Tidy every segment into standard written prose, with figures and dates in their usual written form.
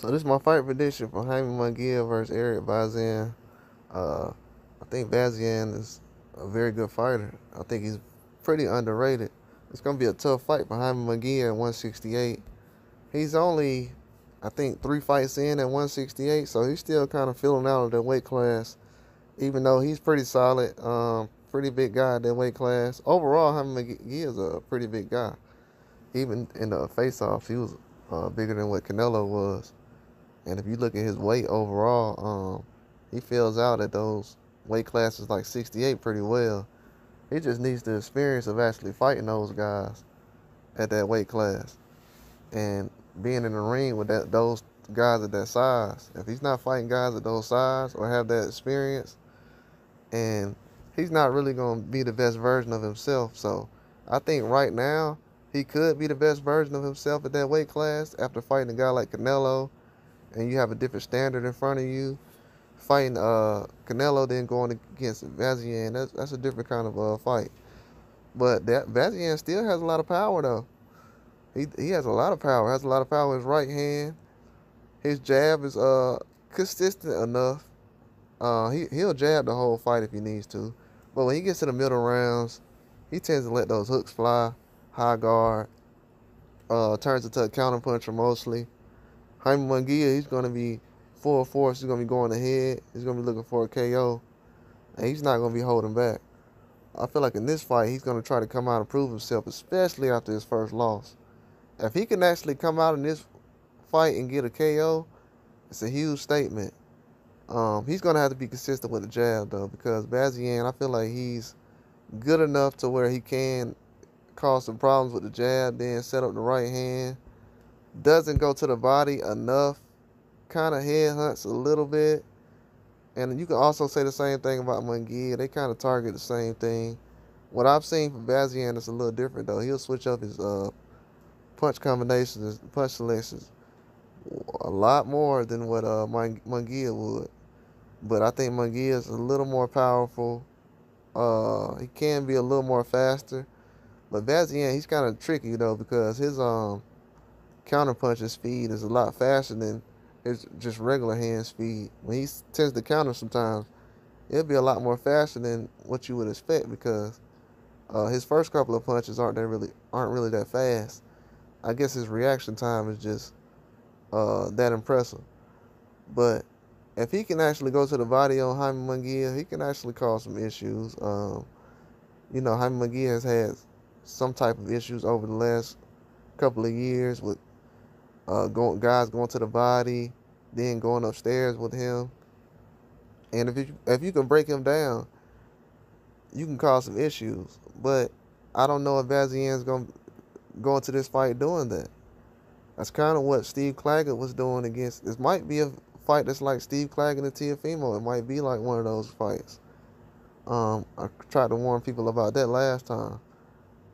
So this is my fight prediction for Jaime Munguia versus Erik Bazinyan. Uh, I think Bazinyan is a very good fighter. I think he's pretty underrated. It's gonna be a tough fight for Jaime Munguia at 168. He's only, I think, 3 fights in at 168, so he's still kind of filling out of that weight class. Even though he's pretty solid, pretty big guy at that weight class. Overall, Jaime Munguia is a pretty big guy. Even in the face-offs, he was bigger than what Canelo was. And if you look at his weight overall, he fills out at those weight classes like 68 pretty well. He just needs the experience of actually fighting those guys at that weight class and being in the ring with those guys at that size. If he's not fighting guys at those size or have that experience, and he's not really going to be the best version of himself. So I think right now he could be the best version of himself at that weight class after fighting a guy like Canelo, and you have a different standard in front of you. Fighting Canelo, then going against Bazinyan, that's a different kind of fight. But that Bazinyan still has a lot of power though. He has a lot of power. Has a lot of power with his right hand. His jab is consistent enough. He'll jab the whole fight if he needs to. But when he gets to the middle rounds, he tends to let those hooks fly, high guard, turns into a counter puncher mostly. Jaime Munguia, he's going to be full force. He's going to be going ahead. He's going to be looking for a KO. And he's not going to be holding back. I feel like in this fight, he's going to try to come out and prove himself, especially after his first loss. If he can actually come out in this fight and get a KO, it's a huge statement. He's going to have to be consistent with the jab, though, because Bazinyan, I feel like he's good enough to where he can cause some problems with the jab, then set up the right hand. Doesn't go to the body enough, kind of head hunts a little bit. And you can also say the same thing about Munguia. They kind of target the same thing. What I've seen from Bazinyan is a little different, though. He'll switch up his punch combinations, punch selections a lot more than what Munguia would. But I think Munguia is a little more powerful. He can be a little more faster. But Bazinyan, he's kind of tricky, though, because his counter punching speed is a lot faster than his just regular hand speed. When he tends to counter sometimes, it'll be a lot more faster than what you would expect because his first couple of punches aren't really that fast. I guess his reaction time is just that impressive. But if he can actually go to the body on Jaime Munguia, he can actually cause some issues. Jaime Munguia has had some type of issues over the last couple of years with guys going to the body, then going upstairs with him. And if you can break him down, you can cause some issues. But I don't know if Bazinyan's going to go into this fight doing that. That's kind of what Steve Claggett was doing against. This might be a fight that's like Steve Claggett and Teofimo. It might be like one of those fights. I tried to warn people about that last time.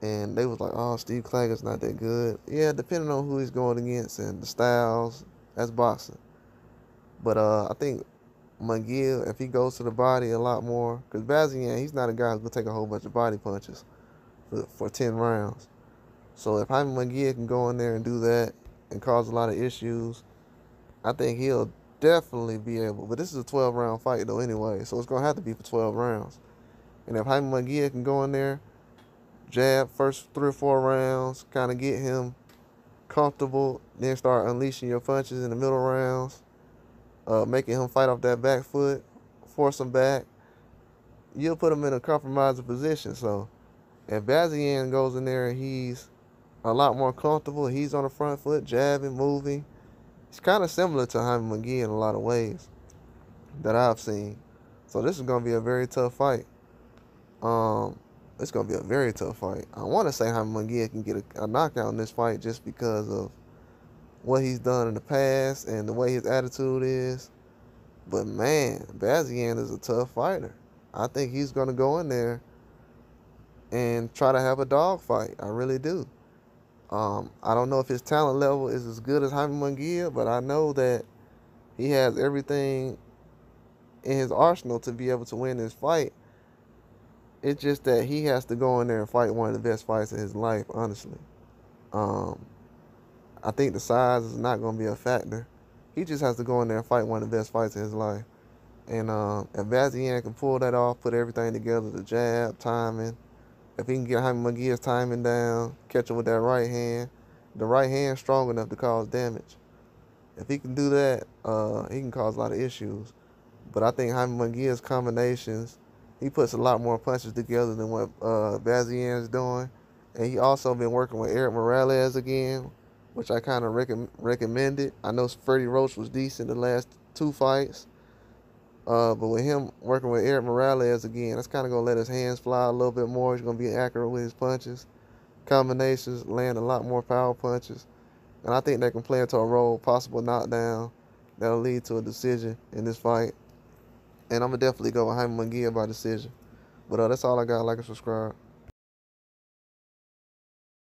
And they was like, oh, Steve Claggett's not that good. Yeah, depending on who he's going against and the styles, that's boxing. But I think Munguia, if he goes to the body a lot more, because Bazinyan, he's not a guy who's going to take a whole bunch of body punches for 10 rounds. So if Jaime Munguia can go in there and do that and cause a lot of issues, I think he'll definitely be able. But this is a 12-round fight, though, anyway, so it's going to have to be for 12 rounds. And if Jaime Munguia can go in there, jab first 3 or 4 rounds, kind of get him comfortable, then start unleashing your punches in the middle rounds, making him fight off that back foot, force him back, you'll put him in a compromising position. So if Bazinyan goes in there and he's a lot more comfortable, he's on the front foot, jabbing, moving, it's kind of similar to Jaime Munguia in a lot of ways that I've seen. So this is going to be a very tough fight. It's going to be a very tough fight. I want to say Jaime Munguia can get a knockout in this fight just because of what he's done in the past and the way his attitude is. But, man, Bazinyan is a tough fighter. I think he's going to go in there and try to have a dog fight. I really do. I don't know if his talent level is as good as Jaime Munguia, but I know that he has everything in his arsenal to be able to win this fight. It's just that he has to go in there and fight one of the best fights of his life, honestly. I think the size is not going to be a factor. He just has to go in there and fight one of the best fights of his life. And if Bazinyan can pull that off, put everything together, the jab, timing, if he can get Jaime Munguia's timing down, catch him with that right hand, the right hand strong enough to cause damage. If he can do that, he can cause a lot of issues. But I think Jaime Munguia's combinations, he puts a lot more punches together than what Bazinyan's doing. And he also been working with Erik Morales again, which I kind of recommended. I know Freddie Roach was decent the last two fights. But with him working with Erik Morales again, that's kind of going to let his hands fly a little bit more. He's going to be accurate with his punches. Combinations, land a lot more power punches. And I think that can play into a role, possible knockdown, that'll lead to a decision in this fight. And I'm going to definitely go with Jaime Munguia by decision. But that's all I got. Like and subscribe.